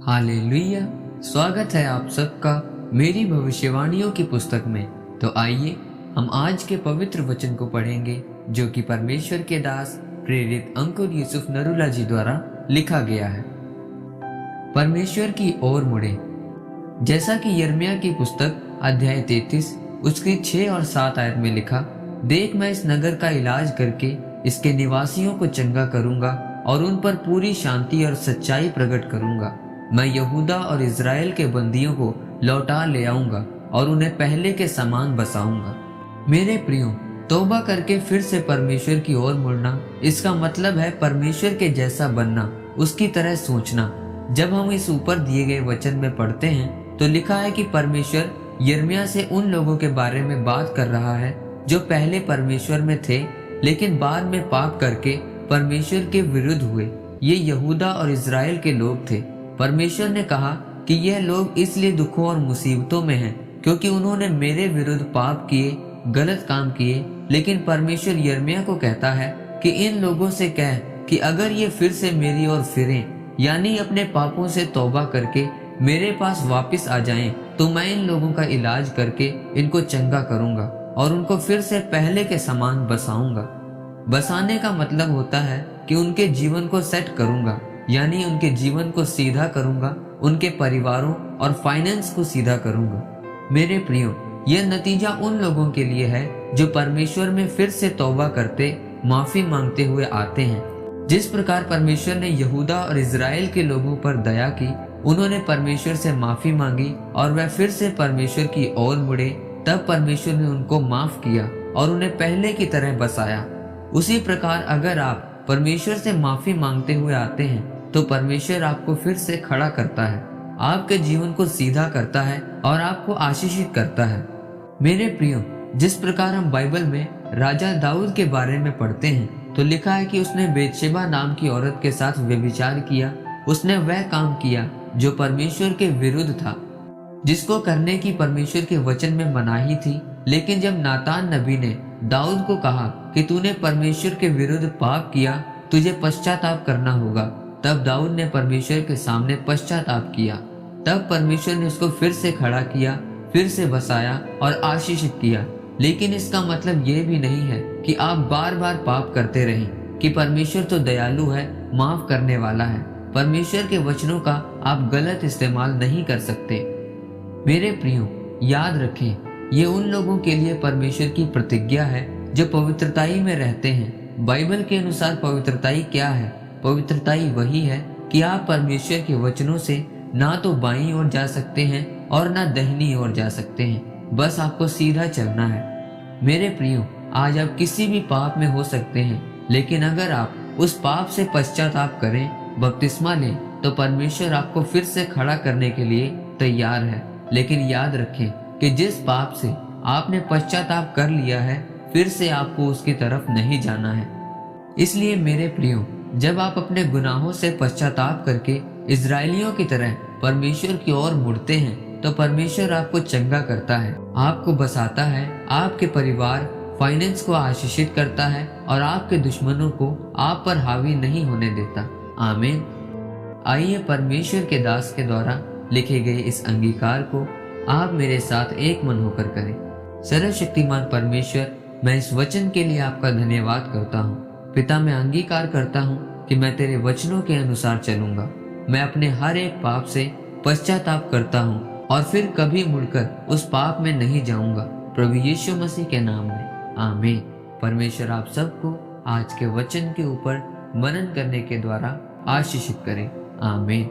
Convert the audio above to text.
Hallelujah. स्वागत है आप सबका मेरी भविष्यवाणियों की पुस्तक में। तो आइए हम आज के पवित्र वचन को पढ़ेंगे जो कि परमेश्वर के दास प्रेरित अंकुर यूसुफ नरूला जी द्वारा लिखा गया है। परमेश्वर की ओर मुड़े। जैसा कि यिर्मयाह की पुस्तक अध्याय 33 उसकी 6 और 7 आयत में लिखा, देख मैं इस नगर का इलाज करके इसके निवासियों को चंगा करूंगा और उन पर पूरी शांति और सच्चाई प्रकट करूंगा। मैं यहूदा और इज़राइल के बंदियों को लौटा ले आऊंगा और उन्हें पहले के समान बसाऊंगा। मेरे प्रियो, तौबा करके फिर से परमेश्वर की ओर मुड़ना, इसका मतलब है परमेश्वर के जैसा बनना, उसकी तरह सोचना। जब हम इस ऊपर दिए गए वचन में पढ़ते हैं तो लिखा है कि परमेश्वर यिर्मयाह से उन लोगों के बारे में बात कर रहा है जो पहले परमेश्वर में थे लेकिन बाद में पाप करके परमेश्वर के विरुद्ध हुए। ये यहूदा और इज़राइल के लोग थे। परमेश्वर ने कहा कि यह लोग इसलिए दुखों और मुसीबतों में हैं क्योंकि उन्होंने मेरे विरुद्ध पाप किए, गलत काम किए। लेकिन परमेश्वर यिर्मयाह को कहता है कि इन लोगों से कह कि अगर ये फिर से मेरी ओर फिरें, यानी अपने पापों से तौबा करके मेरे पास वापस आ जाएं, तो मैं इन लोगों का इलाज करके इनको चंगा करूंगा और उनको फिर से पहले के समान बसाऊंगा। बसाने का मतलब होता है कि उनके जीवन को सेट करूंगा, यानी उनके जीवन को सीधा करूंगा, उनके परिवारों और फाइनेंस को सीधा करूंगा। मेरे प्रियो, यह नतीजा उन लोगों के लिए है जो परमेश्वर में फिर से तौबा करते, माफी मांगते हुए आते हैं। जिस प्रकार परमेश्वर ने यहूदा और इज़राइल के लोगों पर दया की, उन्होंने परमेश्वर से माफी मांगी और वह फिर से परमेश्वर की ओर मुड़े, तब परमेश्वर ने उनको माफ किया और उन्हें पहले की तरह बसाया। उसी प्रकार अगर आप परमेश्वर से माफी मांगते हुए आते हैं तो परमेश्वर आपको फिर से खड़ा करता है, आपके जीवन को सीधा करता है और आपको आशीषित करता है। मेरे प्रियो, जिस प्रकार हम बाइबल में राजा दाऊद के बारे में पढ़ते हैं तो लिखा है कि उसने बेतशेबा नाम की औरत के साथ व्यभिचार किया। उसने वह काम किया जो परमेश्वर के विरुद्ध था, जिसको करने की परमेश्वर के वचन में मनाही थी। लेकिन जब नातान नबी ने दाऊद को कहा कि तूने परमेश्वर के विरुद्ध पाप किया, तुझे पश्चाताप करना होगा, तब दाऊद ने परमेश्वर के सामने पश्चाताप किया। तब परमेश्वर ने उसको फिर से खड़ा किया, फिर से बसाया और आशीषित किया। लेकिन इसका मतलब यह भी नहीं है कि आप बार बार पाप करते रहें, कि परमेश्वर तो दयालु है, माफ करने वाला है। परमेश्वर के वचनों का आप गलत इस्तेमाल नहीं कर सकते। मेरे प्रियो, याद रखें, ये उन लोगों के लिए परमेश्वर की प्रतिज्ञा है जो पवित्रताई में रहते हैं। बाइबल के अनुसार पवित्रताई क्या है? पवित्रताई वही है कि आप परमेश्वर के वचनों से ना तो बाईं ओर जा सकते हैं और ना दाहिनी ओर जा सकते हैं, बस आपको सीधा चलना है। मेरे प्रियो, आज आप किसी भी पाप में हो सकते हैं, लेकिन अगर आप उस पाप से पश्चाताप करें, बपतिस्मा लें, तो परमेश्वर आपको फिर से खड़ा करने के लिए तैयार है। लेकिन याद रखें कि जिस पाप से आपने पश्चाताप कर लिया है, फिर से आपको उसकी तरफ नहीं जाना है। इसलिए मेरे प्रियो, जब आप अपने गुनाहों से पश्चाताप करके इज़राइलियों की तरह परमेश्वर की ओर मुड़ते हैं तो परमेश्वर आपको चंगा करता है, आपको बसाता है, आपके परिवार, फाइनेंस को आशीषित करता है और आपके दुश्मनों को आप पर हावी नहीं होने देता। आमीन। आइए परमेश्वर के दास के द्वारा लिखे गए इस अंगीकार को आप मेरे साथ एक मन होकर करें। सर्वशक्तिमान परमेश्वर, मैं इस वचन के लिए आपका धन्यवाद करता हूँ। पिता, मैं अंगीकार करता हूँ कि मैं तेरे वचनों के अनुसार चलूंगा। मैं अपने हर एक पाप से पश्चाताप करता हूँ और फिर कभी मुड़कर उस पाप में नहीं जाऊंगा। प्रभु यीशु मसीह के नाम में आमीन। परमेश्वर आप सबको आज के वचन के ऊपर मनन करने के द्वारा आशीषित करे। आमीन।